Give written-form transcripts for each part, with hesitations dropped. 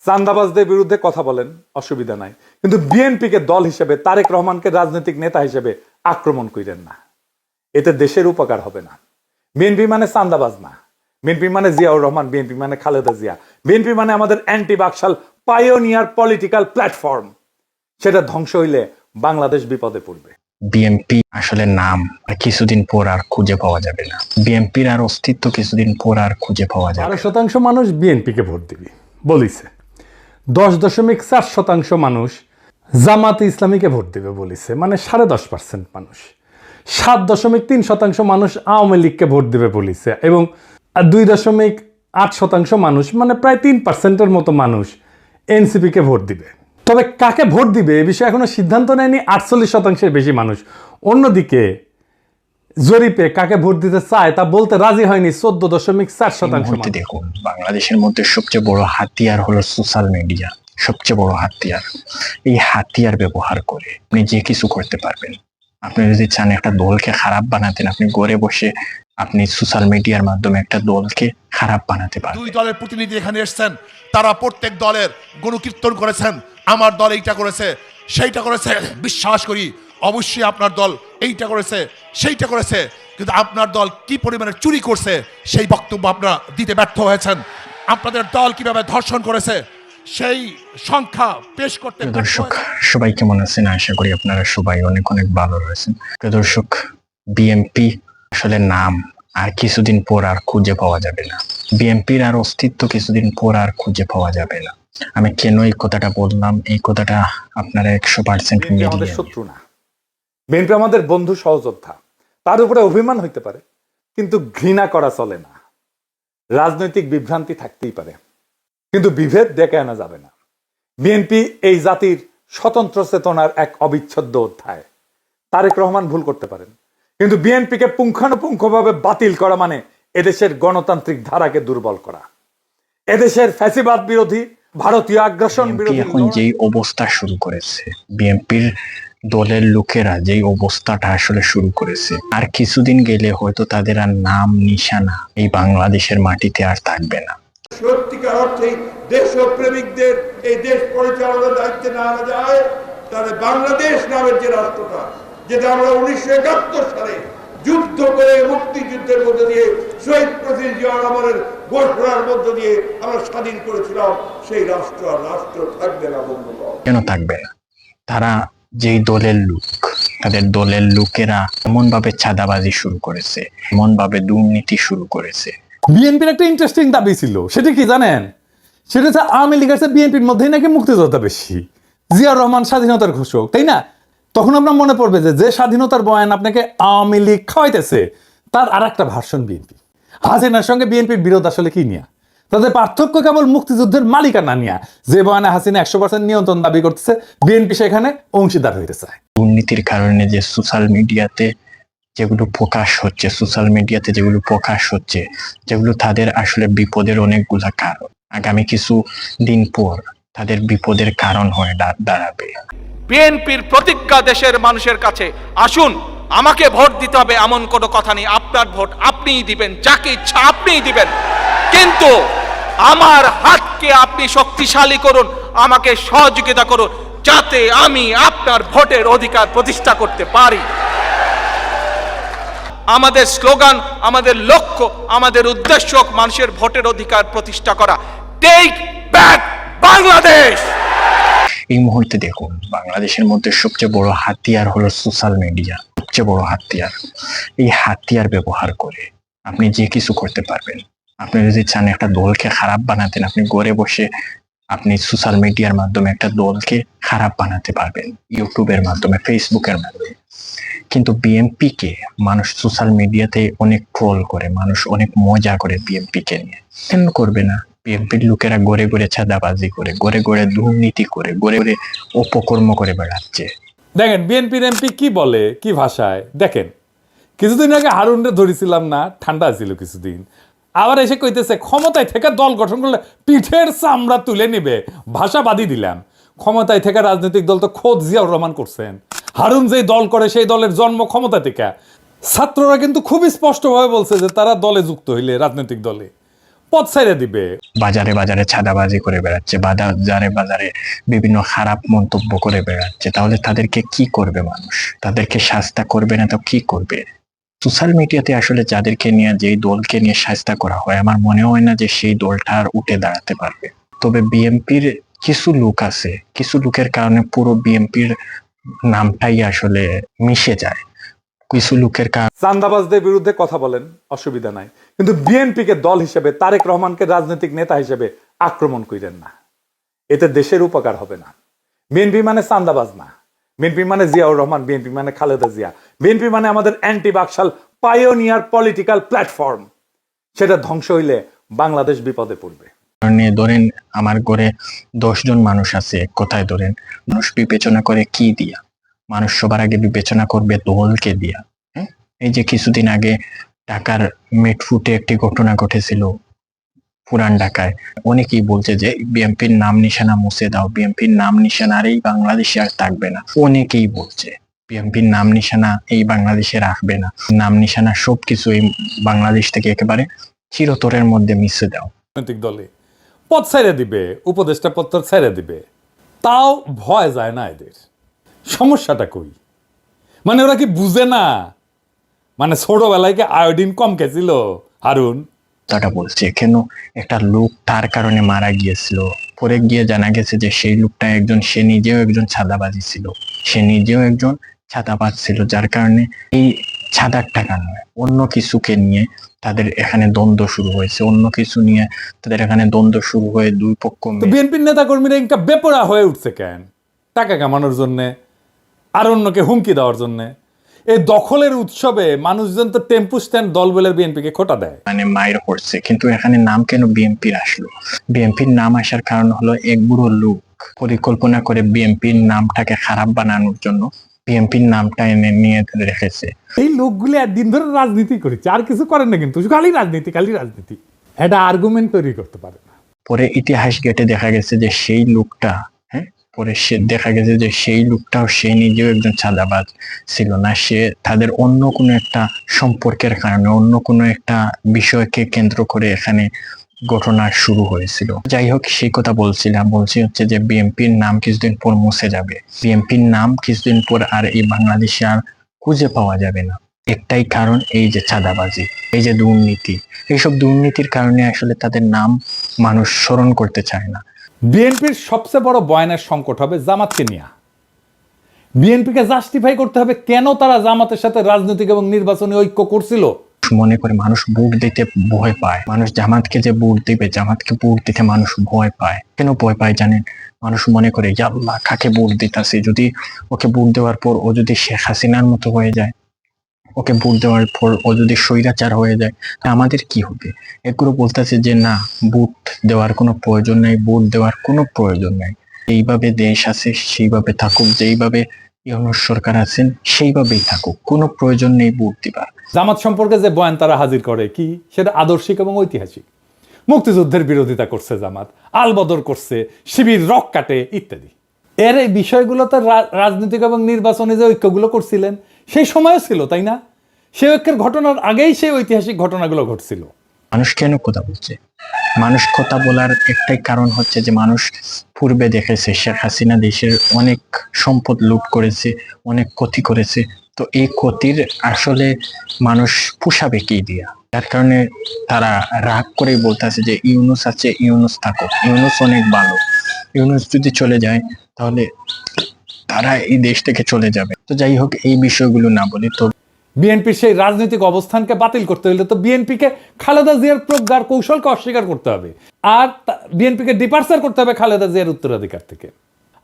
চাঁদাবাজদের বিরুদ্ধে কথা বলেন, অসুবিধা নাই, কিন্তু বিএনপিকে দল হিসেবে, তারেক রহমানকে রাজনৈতিক নেতা হিসেবে আক্রমণ করেন না। এতে দেশের উপকার হবে না। বিএনপি মানে চাঁদাবাজ না, বিএনপি মানে জিয়াউর রহমান, বিএনপি মানে খালেদা জিয়া, বিএনপি মানে আমাদের anti Baksal pioneer political platform. সেটা ধ্বংস হইলে বাংলাদেশ বিপদে পড়বে। বিএনপি আসলে নাম আর কিছুদিন পর আর খুঁজে পাওয়া যাবে না। বিএনপির আর অস্তিত্ব কিছুদিন পর আর খুঁজে পাওয়া যাবে। 12% মানুষ বিএনপিকে ভোট দিবে বলিছে, 10.4% মানুষ জামাতে ইসলামীকে ভোট দিবে বলিছে, মানে 10.5% মানুষ। 7.3% মানুষ আওয়ামী লীগকে ভোট দিবে বলিছে, এবং 2.8% মানুষ, মানে প্রায় 3%-এর মতো মানুষ এনসিপিকে ভোট দিবে। তবে কাকে ভোট দিবে এ বিষয়ে এখনো সিদ্ধান্ত নেয়নি 48%-এর বেশি মানুষ। অন্যদিকে জরিপে কাকে ভোট দিতে চায় তা বলতে রাজি হয়নি 14.4%। দেখুন, বাংলাদেশের মধ্যে সবচেয়ে বড় হাতিয়ার হলো সোশ্যাল মিডিয়া। সবচেয়ে বড় হাতিয়ার। এই হাতিয়ার ব্যবহার করে আপনি যে কিছু করতে পারবেন। আপনি যদি চান একটা দলকে খারাপ বানাতেন, আপনি ঘরে বসে আপনি সোশ্যাল মিডিয়ার মাধ্যমে একটা দলকে খারাপ বানাতে পারবেন। দুই দলের প্রতিনিধি এখানে এসেছেন, তারা প্রত্যেক দলের গুণকীর্তন করেছেন, আমার দল এইটা করেছে সেইটা করেছে। বিশ্বাস করি অবশ্যই আপনার দল এইটা করেছে সেইটা করেছে, কিন্তু আপনার দল কি পরিমাণে চুরি করছে সেই বক্তব্য আপনারা দিতে ব্যর্থ হয়েছেন। আপনাদের দল কিভাবে ধর্ষণ করেছে সেই সংখ্যা পেশ করতে। দর্শক সবাই কেমন আছেন? আশা করি আপনারা সবাই অনেক অনেক ভালো রয়েছেন। দর্শক, বিএনপি আসলে নাম আর কিছুদিন পর আর খুঁজে পাওয়া যাবে না। বিএনপির আর অস্তিত্ব কিছুদিন পর আর খুঁজে পাওয়া যাবে না। আমি কেন এই কথাটা বললাম, এই কথাটা আপনারা 100% আমাদের শত্রু না, বিএনপি আমাদের বন্ধু সহযোদ্ধা। তার উপরে অভিমান হইতে পারে, কিন্তু ঘৃণা করা চলে না। রাজনৈতিক বিভ্রান্তি থাকতেই পারে, কিন্তু বিভেদ ডেকে আনা যাবে না। বিএনপি এই জাতির স্বতন্ত্র চেতনার এক অবিচ্ছেদ্য অধ্যায়। তারেক রহমান ভুল করতে পারেন, কিন্তু বিএনপিকে পুঙ্খানুপুঙ্খভাবে বাতিল করা মানে এদেশের গণতান্ত্রিক ধারাকে দুর্বল করা, এদেশের ফ্যাসিবাদ বিরোধী, ভারতীয় আগ্রাসন বিরোধী। এখন যেই অবস্থা শুরু করেছে বিএনপির দলের লোকেরা, যেই অবস্থাটা আসলে শুরু করেছে, আর কিছুদিন গেলে হয়তো তাদের আর নাম নিশানা এই বাংলাদেশের মাটিতে আর থাকবে না। সত্যিকার অর্থে দেশপ্রেমিকদের এই দেশ পরিচালনার দায়িত্বে না আনা যায়, তাহলে বাংলাদেশ নামের যে রাষ্ট্রটা, যেটা আমরা 1971 সালে যুদ্ধ করে মুক্তিযুদ্ধের মধ্য দিয়ে শহীদ প্রেসিডেন্ট জিয়াউর রহমানের ঘোষণার মধ্য দিয়ে আমরা স্বাধীন করেছিলাম, সেই রাষ্ট্র আর রাষ্ট্র থাকবে না বন্ধুগণ। কেন থাকবে না? তারা যেই দলের লোক, তাদের দলের লোকেরা এমন ভাবে চাঁদাবাজি শুরু করেছে, এমন ভাবে দুর্নীতি শুরু করেছে। বিএনপির একটা ইন্টারেস্টিং দাবি ছিল, সেটা কি জানেন? সেটা হচ্ছে আওয়ামী লীগ আছে বিএনপির মধ্যেই নাকি মুক্তিযোদ্ধা বেশি, জিয়াউর রহমান স্বাধীনতার ঘোষক, তাই না? তখন আপনার মনে পড়বে যে স্বাধীনতার বয়ান আপনাকে আওয়ামী লীগ খাওয়াইতেছে, তার আর একটা ভার্সন বিএনপি। হাসিনার সঙ্গে বিএনপির বিরোধ আসলে কি নিয়ে? তাদের পার্থক্য কেবল মুক্তিযুদ্ধের মালিকানা নিয়ে। যে বয়ানে হাসিনা 100% নিয়ন্ত্রণ দাবি করতেছে, বিএনপি সেখানে অংশীদার হইতে চায়। দুর্নীতির কারণে যে সোশ্যাল মিডিয়াতে যেগুলো প্রকাশ হচ্ছে, যেগুলো তাদের আসলে বিপদের অনেকগুলা কারণ। আগামী কিছু দিন পর তাদের বিপদের কারণ হয়ে দাঁড়াবে। বিএনপির প্রতিজ্ঞা দেশের মানুষের কাছে, আসুন আমাকে ভোট দিতে হবে এমন কোনো কথা নেই। আপনার ভোট আপনিই দিবেন, যাকে ইচ্ছা আপনিই দিবেন, কিন্তু আমার হাতকে আপনি শক্তিশালী করুন, আমাকে সহযোগিতা করুন, যাতে আমি আপনার ভোটের অধিকার প্রতিষ্ঠা করতে পারি। আমাদের স্লোগান, আমাদের লক্ষ্য, আমাদের উদ্দেশ্য মানুষের ভোটের অধিকার প্রতিষ্ঠা করা। Take back Bangladesh. এই মুহূর্তে দেখুন, বাংলাদেশের মধ্যে সবচেয়ে বড় হাতিয়ার হলো সোশ্যাল মিডিয়া। সবচেয়ে বড় হাতিয়ার। এই হাতিয়ার ব্যবহার করে আপনি যে কিছু করতে পারবেন। আপনি যদি চান একটা দলকে খারাপ বানাতেন, আপনি ঘরে বসে আপনি সোশ্যাল মিডিয়ার মাধ্যমে একটা দলকে খারাপ বানাতে পারবেন, ইউটিউবের মাধ্যমে, ফেসবুকের মাধ্যমে। কিন্তু বিএনপিকে মানুষ সোশ্যাল মিডিয়াতে অনেক ট্রোল করে, মানুষ অনেক মজা করে বিএনপিকে নিয়ে। কেন করবে না? বিএনপির লোকেরা ঘরে ঘরে চাঁদাবাজি করে, ঘরে ঘরে দুর্নীতি করে, ঘরে ঘরে অপকর্ম করে বেড়াচ্ছে। দেখেন বিএনপির এমপি কি বলে, কি ভাষায়। দেখেন কিছুদিন আগে হারুনরে ধরেছিলাম না, ঠান্ডা ছিল কিছুদিন, আবার এসে কইতেছে ক্ষমতায় থেকে দল গঠন করলে পিঠের চামড়া তুলে নিবে। ভাষা বাদই দিলাম, ক্ষমতায় থেকে রাজনৈতিক দল তো খোদ জিয়াউর রহমান করছেন। হারুন যেই দল করে সেই দলের জন্ম ক্ষমতা থেকে। ছাত্ররা কিন্তু খুবই স্পষ্টভাবে বলছে যে তারা দলে যুক্ত হইলে, রাজনৈতিক দলে পথ ছেড়ে দিবে। বাজারে বাজারে ছাদাবাজি করে বেড়াচ্ছে, বাজারে বাজারে বিভিন্ন খারাপ মন্তব্য করে বেড়াচ্ছে, তাহলে তাদেরকে কি করবে মানুষ? তাদেরকে শাস্তা করবে না তো কি করবে? সোশ্যাল মিডিয়াতে আসলে যাদেরকে নিয়ে, যেই দলকে নিয়ে শাস্তা করা হয়, আমার মনে হয় না যে সেই দলটা আর উঠে দাঁড়াতে পারবে। তবে বিএনপির কিছু লোক আছে, কিছু লোকের কারণে পুরো বিএনপির নামটাই আসলে মিশে যায়। কিছু লোকের কারণে চান্দাবাজদের বিরুদ্ধে কথা বলেন, অসুবিধা নাই, কিন্তু বিএনপিকে দল হিসেবে, তারেক রহমানকে রাজনৈতিক নেতা হিসেবে আক্রমণ করেন না। এতে দেশের উপকার হবে না। বিএনপি মানে চান্দাবাজ না, বিএনপি মানে জিয়াউর রহমান, বিএনপি মানে খালেদা জিয়া, বিএনপি মানে আমাদের anti Baksal pioneer political platform. সেটা ধ্বংস হইলে বাংলাদেশ বিপদে পড়বে। ধরেন আমার ঘরে 10 জন মানুষ আছে, কোথায় ধরেন মানুষ বিবেচনা করে কি দিয়া? মানুষ সবার আগে বিবেচনা করবে দলকে দিয়া। হ্যাঁ, এই যে কিছুদিন আগে ঢাকার মিটফুটে একটি ঘটনা ঘটেছিল পুরান ঢাকায়, অনেকেই বলছে যে বিএনপির নাম নিশানা মুছে দাও, বিএনপির নাম নিশানা আর এই বাংলাদেশে আর থাকবে না। অনেকেই বলছে বিএনপির নাম নিশানা এই বাংলাদেশে রাখবে না, নাম নিশানা সবকিছু এই বাংলাদেশ থেকে একেবারে চিরতরের মধ্যে মিশে দাও। রাজনৈতিক দলে পথ ছেড়ে দিবে, উপদেষ্টা পত্র ছেড়ে দিবে, তাও ভয় যায় না এদের। সমস্যাটা কই? মানে ওরা কি বুঝে না? মানে ছোটবেলায় কি আয়োডিন কম খেয়েছিল হারুন? কথাটা বলছে কেন? একটা লোক তার কারণে মারা গিয়েছিল, পরে গিয়ে জানা গেছে যে সেই লোকটা একজন, সে নিজেও একজন ছাদাবাজি ছিল, সে নিজেও একজন ছাদাবাজ ছিল, যার কারণে এই ছাদার টাকা নয়, অন্য কিছুকে নিয়ে তাদের এখানে দ্বন্দ্ব শুরু হয়েছে, অন্য কিছু নিয়ে তাদের এখানে দ্বন্দ্ব শুরু হয়ে দুই পক্ষ তো বিএনপির নেতা কর্মীরা ইনকা বেপরা হয়ে উঠছে কেন? টাকা কামানোর জন্যে, আর অন্যকে হুমকি দেওয়ার জন্যে। এই দখলের উৎসবে মানুষজন তো টেম্পু স্ট্যান্ড দল বলে বিএনপিকে খোটা দেয়। মানে মায়ের পড়ছে, কিন্তু এখানে নাম কেন বিএনপির আসলো? বিএনপির নাম আসার কারণ হলো এক বুড়ো লোক পরিকল্পনা করে বিএনপির নামটাকে খারাপ বানানোর জন্য বিএনপির নামটা এনে নিয়ে রেখেছে। এই লোকগুলি একদিন ধরে রাজনীতি করেছে, আর কিছু করেন না, কিন্তু খালি রাজনীতি, খালি রাজনীতি। এটা আর্গুমেন্ট তৈরি করতে পারে না। পরে ইতিহাস ঘেটে দেখা গেছে যে সেই লোকটা, হ্যাঁ, পরে সে দেখা গেছে যে সেই লোকটাও সে নিজেও একজন ছাদাবাজ ছিল না, সে তাদের অন্য কোনো একটা সম্পর্কের কারণে, অন্য কোনো একটা বিষয়কে কেন্দ্র করে এখানে ঘটনা শুরু হয়েছিল। যাই হোক, সেই কথা বলছি হচ্ছে যে বিএনপির নাম কিছুদিন পর মুছে যাবে, বিএনপির নাম কিছুদিন পর আর এই বাংলাদেশে আর খুঁজে পাওয়া যাবে না। একটাই কারণ, এই যে চাঁদাবাজি, এই যে দুর্নীতি, এইসব দুর্নীতির কারণে আসলে তাদের নাম মানুষ স্মরণ করতে চায় না। বিএনপির সবচেয়ে বড় বয়ানের সংকট হবে জামাতকে নিয়ে। বিএনপিকে জাস্টিফাই করতে হবে কেন তারা জামাতের সাথে রাজনৈতিক এবং নির্বাচনী ঐক্য করছিল। মনে করে মানুষ ভোট দিতে ভয় পায়, মানুষ জামাতকে যে ভোট দিবে, জামাতকে ভোট দিতে মানুষ ভয় পায়। কেন ভয় পায় জানেন? মানুষ মনে করে আল্লাহ কাকে ভোট দিতেছে, যদি ওকে ভোট দেওয়ার পর ও যদি শেখ হাসিনার মতো হয়ে যায়, ওকে ভোট দেওয়ার পর ও যদি স্বৈরাচার হয়ে যায়, আমাদের কি হবে? এগুলো বলতেছে যে না, ভোট দেওয়ার কোনো প্রয়োজন নাই, ভোট দেওয়ার কোনো প্রয়োজন নাই, এইভাবে দেশ আছে সেইভাবে থাকুক, যেইভাবে ইউনূস সরকার আছেন সেইভাবেই থাকুক, কোনো প্রয়োজন নেই ভোট দিবার। জামাত সম্পর্কে যে বয়ান তারা হাজির করে, কি সেটা আদর্শিক এবং ঐতিহাসিক। মুক্তিযুদ্ধের বিরোধিতা করছে জামাত, আলবদর করছে, শিবির রক কাটে ইত্যাদি। এর এই বিষয়গুলোতে রাজনৈতিক এবং নির্বাচনী যে ঐক্যগুলো করছিলেন সেই সময়ও ছিল, তাই না? সেই ঐক্যের ঘটনার আগেই সেই ঐতিহাসিক ঘটনাগুলো ঘটছিল। মানুষ কেন কথা বলছে? মানুষ কথা বলার একটাই কারণ হচ্ছে যে মানুষ পূর্বে দেখেছে শেখ হাসিনা দেশের অনেক সম্পদ লুট করেছে, অনেক ক্ষতি করেছে। তো এই ক্ষতির আসলে মানুষ পোষাবে কি দিয়া? যার কারণে তারা রাগ করেই বলতেছে যে ইউনূস আছে, ইউনূস থাকুক, ইউনূস অনেক ভালো, ইউনূস যদি চলে যায় তাহলে তারা এই দেশ থেকে চলে যাবে। তো যাই হোক, এই বিষয়গুলো না বলি তো, বিএনপির সেই রাজনৈতিক অবস্থানকে বাতিল করতে হলে তো বিএনপিকে খালেদা জিয়ার প্রজ্ঞার কৌশলকে অস্বীকার করতে হবে, আর বিএনপিকে ডিপার্চার করতে হবে খালেদা জিয়ার উত্তরাধিকার থেকে।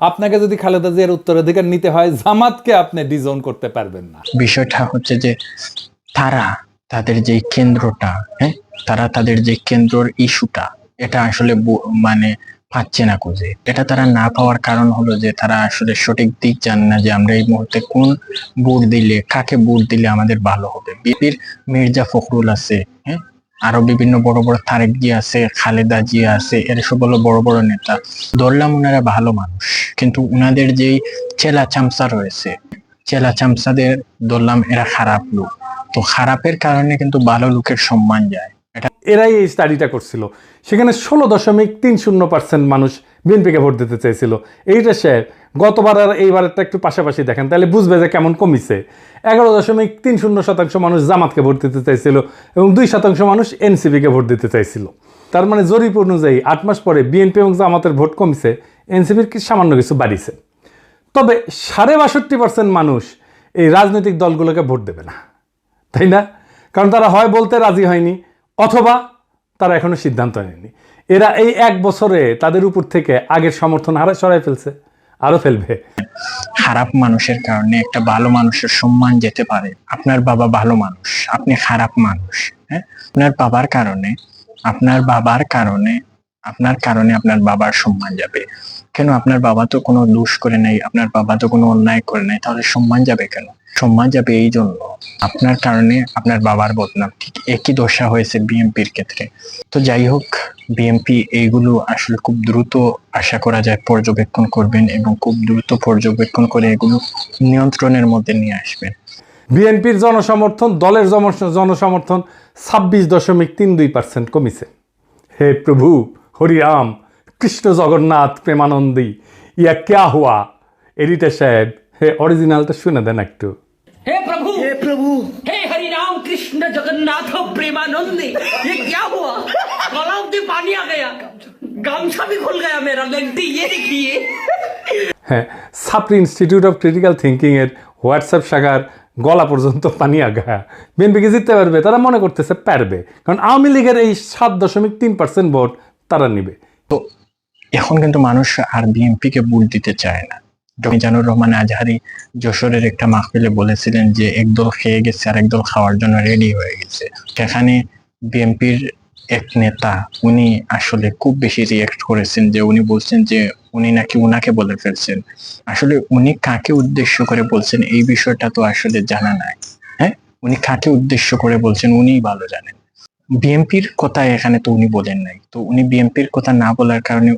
আপনাকে যদি খালেদা জিয়ার উত্তরাধিকার নিতে হয়, জামাতকে আপনি ডিজোন করতে পারবেন না। বিষয়টা হচ্ছে যে তারা তাদের যে কেন্দ্রটা, হ্যাঁ, তারা তাদের যে কেন্দ্রর ইস্যুটা, এটা আসলে মানে পাচ্ছে না খুঁজে। এটা তারা না পাওয়ার কারণ হলো যে তারা আসলে সঠিক দিক জানে না যে আমরা এই মুহূর্তে কোন ভোট দিলে, কাকে ভোট দিলে আমাদের ভালো হবে। বিএনপির মির্জা ফখরুল আছে, হ্যাঁ, আরো বিভিন্ন বড় বড় তারেক জিয়া আছে, খালেদা জিয়া আছে, এরা সব হলো বড় বড় নেতা। ধরলাম ওনারা ভালো মানুষ, কিন্তু উনাদের যেই চেলা চামচা রয়েছে, চেলা চামচাদের ধরলাম এরা খারাপ লোক। তো খারাপের কারণে কিন্তু ভালো লোকের সম্মান যায়। এরাই এই স্টাডিটা করছিল। সেখানে 16.30% মানুষ বিএনপিকে ভোট দিতে চাইছিল। এইটা শেয়ার গতবার আর এইবারটা একটু পাশাপাশি দেখেন, তাহলে বুঝবে যে কেমন কমিছে। 11.30% মানুষ জামাতকে ভোট দিতে চাইছিল এবং 2% মানুষ এনসিপিকে ভোট দিতে চাইছিল। তার মানে জরিপ অনুযায়ী 8 মাস পরে বিএনপি এবং জামাতের ভোট কমিছে, এনসিপির কি সামান্য কিছু বাড়িছে। তবে 62% মানুষ এই রাজনৈতিক দলগুলোকে ভোট দেবে না, তাই না? কারণ তারা হয় বলতে রাজি হয়নি, অথবা তারা এখনো সিদ্ধান্ত নেয়নি। এরা এই 1 বছরে তাদের উপর থেকে আগের সমর্থন হারা সরাই ফেলছে, আরো ফেলবে। খারাপ মানুষের কারণে একটা ভালো মানুষের সম্মান যেতে পারে। আপনার বাবা ভালো মানুষ, আপনি খারাপ মানুষ, হ্যাঁ, আপনার বাবার কারণে আপনার বাবার সম্মান যাবে কেন? আপনার বাবা তো কোনো দোষ করে নাই, আপনার বাবা তো কোনো অন্যায় করে নাই, তাহলে সম্মান যাবে কেন? সম্মান যাবে এই জন্য আপনার কারণে আপনার বাবার বদনাম। ঠিক একই দশা হয়েছে বিএনপির ক্ষেত্রে। তো যাই হোক, বিএনপি এইগুলো আসলে খুব দ্রুত আশা করা যায় পর্যবেক্ষণ করবেন এবং খুব দ্রুত পর্যবেক্ষণ করে এগুলো নিয়ন্ত্রণের মধ্যে নিয়ে আসবেন। বিএনপির জনসমর্থন, দলের জনসমর্থন 26.32% কমিছে। হে প্রভু হরিরাম কৃষ্ণ জগন্নাথ প্রেমানন্দী, ইয়া ক্যা হুয়া। এডিটর সাহেব, হে অরিজিনালটা শুনে দেন একটু। हे प्रभु हे हरि राम कृष्ण जगन्नाथ प्रेमानंदी, ये क्या हुआ? गलाव से पानी आ गया, गामछा भी खुल गया मेरा। लगती ये देखिए। হ্যাঁ, সাপ্রি ইনস্টিটিউট অফ ক্রিটিক্যাল থিঙ্কিং এর হোয়াটসঅ্যাপ শাখার গলা পর্যন্ত পানি আগা। বিএনপিকে জিততে পারবে, তারা মনে করতেছে পারবে, কারণ আওয়ামী লীগের এই 7.3% ভোট তারা নিবে। তো এখন কিন্তু মানুষ আর বিএনপিকে ভোট দিতে চায় না। মিজানুর রহমান আজহারি যশোরের একটা মাহফিলে বলেছিলেন যে একদল খেয়ে গেছে আর একদল খাওয়ার জন্য রেডি হয়ে গেছে। সেখানে বিএনপির এক নেতা উনি আসলে খুব বেশি রিয়েক্ট করেছেন, যে উনি বলছেন যে উনি নাকি উনাকে বলে ফেলছেন। আসলে উনি কাকে উদ্দেশ্য করে বলছেন এই বিষয়টা তো আসলে জানা নাই। হ্যাঁ, উনি কাকে উদ্দেশ্য করে বলছেন উনিই ভালো জানেন। বিএনপির কথা এখানে তো উনি বলেন নাই। তো উনি বিএনপির কথা না বলার কারণে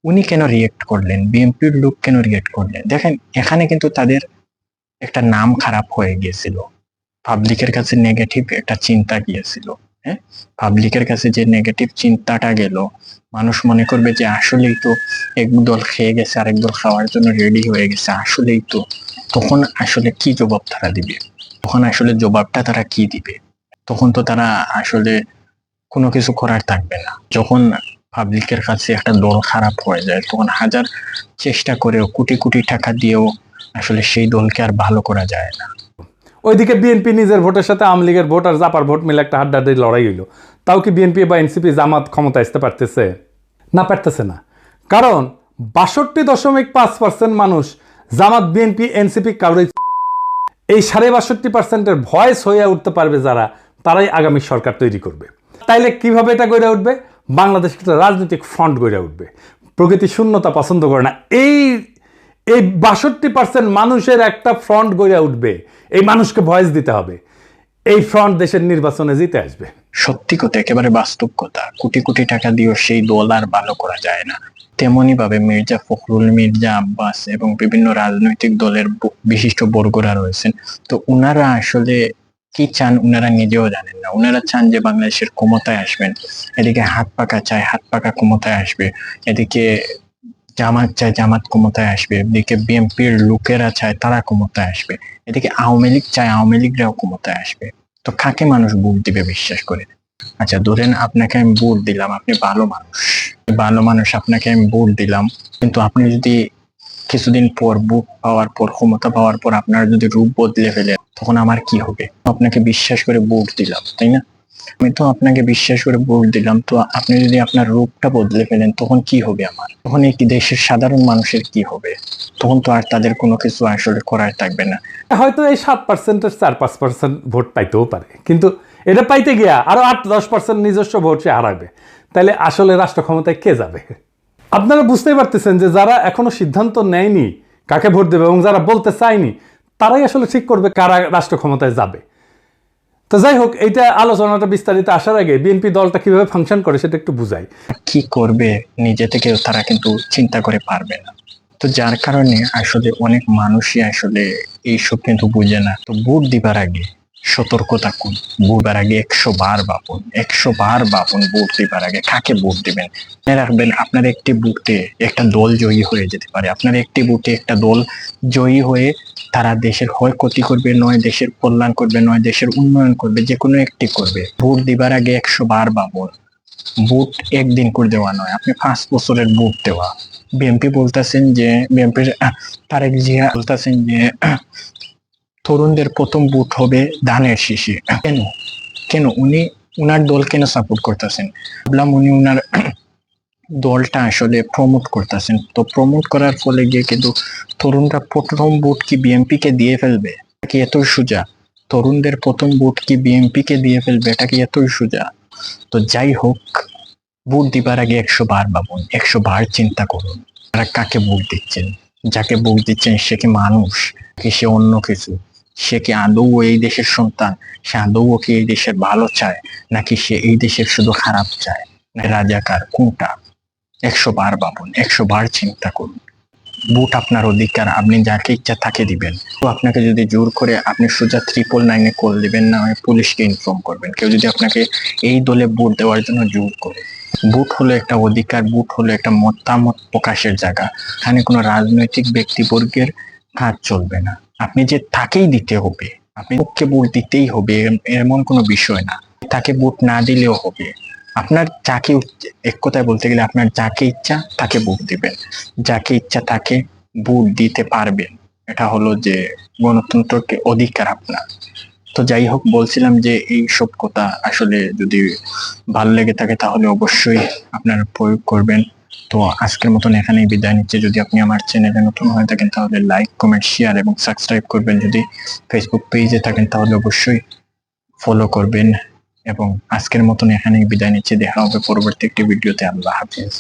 উনি কেন রিয়েক্ট করলেন, বিএনপির লোক কেন রিয়েক্ট করলেন? দেখেন, এখানে কিন্তু তাদের একটা নাম খারাপ হয়ে গিয়েছিল, পাবলিকের কাছে নেগেটিভ একটা চিন্তা গিয়েছিল। হ্যাঁ, পাবলিকের কাছে যে নেগেটিভ চিন্তাটা গেল, মানুষ মনে করবে যে আসলেই তো এক দল খেয়ে গেছে আর এক দল খাওয়ার জন্য রেডি হয়ে গেছে, আসলেই তো। তখন আসলে কি জবাব তারা দিবে? তখন আসলে জবাবটা তারা কি দিবে? তখন তো তারা আসলে কোনো কিছু করার থাকবে না। যখন পাবলিকের কাছে একটা দল খারাপ হয়ে যায়, তখন হাজার চেষ্টা করেও কোটি কোটি টাকা দিয়েও আসলে সেই দলকে আর ভালো করা যায় না। ওইদিকে বিএনপি নিজের ভোটের সাথে আওয়ামী লীগের ভোট আর জাপার ভোট মিলে একটা হাড্ডাহাড্ডি লড়াই হইল। তাও কি বিএনপি বা এনসিপি জামাত ক্ষমতা আসতে পারতেছে? না, পারতেছে না। কারণ 62.5% মানুষ জামাত, বিএনপি, এনসিপি কারোই। এই 62.5%-এর ভয়েস হয়ে উঠতে পারবে যারা, তারাই আগামী সরকার তৈরি করবে। তাইলে কিভাবে এটা গড়ে উঠবে? বাংলাদেশ একটা রাজনৈতিক ফ্রন্ট গড়ে উঠবে। প্রকৃতি শূন্যতা পছন্দ করে না। এই 62% মানুষের একটা ফ্রন্ট গড়ে উঠবে। এই মানুষকে ভয়েস দিতে হবে। এই ফ্রন্ট দেশের নির্বাচনে জিতে আসবে। সত্যি কথা, একেবারে বাস্তব কথা। কোটি কোটি টাকা দিয়েও সেই দল আর ভালো করা যায় না। তেমনি ভাবে মির্জা ফখরুল, মির্জা আব্বাস এবং বিভিন্ন রাজনৈতিক দলের বিশিষ্ট বর্গরা রয়েছেন। তো উনারা আসলে কি চান উনারা নিজেও জানেন না। উনারা চান যে বাংলাদেশের ক্ষমতায় আসবেন, এদিকে হাত পাকা চায়, হাত পাকা ক্ষমতায় আসবে, এদিকে জামাত চায়, জামাত ক্ষমতায় আসবে, এদিকে বিএনপির লোকেরা চায়, তারা ক্ষমতায় আসবে, এদিকে আওয়ামী লীগ চায়, আওয়ামী লীগরাও ক্ষমতায় আসবে। তো কাকে মানুষ ভোট দিবে বিশ্বাস করে? আচ্ছা, ধরেন আপনাকে আমি ভোট দিলাম, আপনি ভালো মানুষ, আপনাকে আমি ভোট দিলাম, কিন্তু আপনি যদি কিছুদিন পর ভোট পাওয়ার পর, ক্ষমতা পাওয়ার পর আপনার যদি রূপ বদলে ফেলে, তখন আমার কি হবে? আপনাকে বিশ্বাস করে ভোট দিলাম, তাই না? আমি তো আপনাকে বিশ্বাস করে ভোট দিলাম, তো আপনি যদি আপনার রূপটা বদলে ফেলেন, তখন কি হবে আমার? তখন এই দেশের সাধারণ মানুষের কি হবে? তখন তো আর তাদের কোনো কিছু আসলে করার থাকবে না। হয়তো এই 7%-এর 4-5% ভোট পাইতেও পারে, কিন্তু এটা পাইতে গিয়া আরো 8-10% নিজস্ব ভোট সে হারাবে। তাহলে আসলে রাষ্ট্র ক্ষমতায় কে যাবে? আপনারা বুঝতেই পারতেছেন যে যারা এখনো সিদ্ধান্ত নেয়নি কাকে ভোট দেবে এবং যারা বলতে চায়নি, তারাই আসলে ঠিক করবে কারা রাষ্ট্র ক্ষমতায় যাবে। তো যাই হোক, এইটা আলোচনাটা বিস্তারিত আসার আগে বিএনপি দলটা কিভাবে ফাংশন করে সেটা একটু বুঝাই। কি করবে নিজে থেকে তারা কিন্তু চিন্তা করে পারবে না। তো যার কারণে আসলে অনেক মানুষই আসলে এইসব কিন্তু বুঝে না। তো ভোট দিবার আগে সতর্ক থাকুন। ভোটবার আগে 100 বার ভাবুন, 100 বার ভাবুন ভোট দিবার আগে কাকে ভোট দিবেন। মনে রাখবেন, আপনার একটি ভোটে একটা দল জয়ী হয়ে যেতে পারে। আপনার একটি ভোটে একটা দল জয়ী হয়ে তারা দেশের হয় ক্ষতি করবে, নয় দেশের কল্যাণ করবে, নয় দেশের উন্নয়ন করবে, যে কোনো একটি করবে। ভোট দিবার আগে 100 বার ভাবুন। ভোট একদিন করে দেওয়া নয়, আপনি 5 বছরের ভোট দেওয়া। বিএনপি বলতেছেন যে, বিএনপির তারেক জিয়া বলতেছেন যে তরুণদের প্রথম ভোট হবে ধানের শীষে। কেন কেন উনি উনার দল কেন সাপোর্ট করতেছেন? ভাবলাম উনি উনার দলটা আসলে প্রমোট করতেছেন। তো প্রমোট করার ফলে গিয়ে কিন্তু তরুণরা প্রথম ভোট কি বিএনপি কে দিয়ে ফেলবে? কি এতই সোজা? তরুণদের প্রথম ভোট কি বিএনপি কে দিয়ে ফেলবে? এটা কি এতই সোজা? তো যাই হোক, ভোট দিবার আগে 100 বার ভাবুন, 100 বার চিন্তা করুন আপনারা কাকে ভোট দিচ্ছেন। যাকে ভোট দিচ্ছেন সে কি মানুষ, কি সে অন্য কিছু? সে কি আদৌ এই দেশের সন্তান? সে আদৌ কি এই দেশের ভালো চায়, নাকি সে এই দেশের শুধু খারাপ চায়, না রাজাকার? কোনটা? 100 বার ভাবুন, 100 বার চিন্তা করুন। ভোট আপনার অধিকার, আপনি যাকে ইচ্ছা তাকে দিবেন। তো আপনাকে যদি জোর করে, আপনি সোজা 999 কল দিবেন, না হয় পুলিশকে ইনফর্ম করবেন। কেউ যদি আপনাকে এই দলে ভোট দেওয়ার জন্য জোর করে। ভোট হলো একটা অধিকার, ভোট হলো একটা মতামত প্রকাশের জায়গা। এখানে কোনো রাজনৈতিক ব্যক্তিবর্গের কাজ চলবে না। আপনি যে তাকেই দিতে হবে, আপনি ওকে ভোট দিতেই হবে এমন কোনো বিষয় না। তাকে ভোট না দিলেও হবে। আপনার যাকে এক কথায় বলতে গেলে, আপনার যাকে ইচ্ছা তাকে ভোট দিবেন, যাকে ইচ্ছা তাকে ভোট দিতে পারবেন। এটা হলো যে গণতন্ত্রকে অধিকার আপনার। তো যাই হোক, বলছিলাম যে এই সব কথা আসলে যদি ভালো লেগে থাকে তাহলে অবশ্যই আপনারা প্রয়োগ করবেন। তো আজকের মতন এখানেই বিদায় নিচ্ছি। যদি আপনি আমার চ্যানেলে নতুন হয়ে থাকেন তাহলে লাইক, কমেন্ট, শেয়ার এবং সাবস্ক্রাইব করবেন। যদি ফেসবুক পেজে থাকেন তাহলে অবশ্যই ফলো করবেন। এবং আজকের মতন এখানেই বিদায় নিচ্ছি। দেখা হবে পরবর্তী একটি ভিডিওতে। আল্লাহ হাফেজ।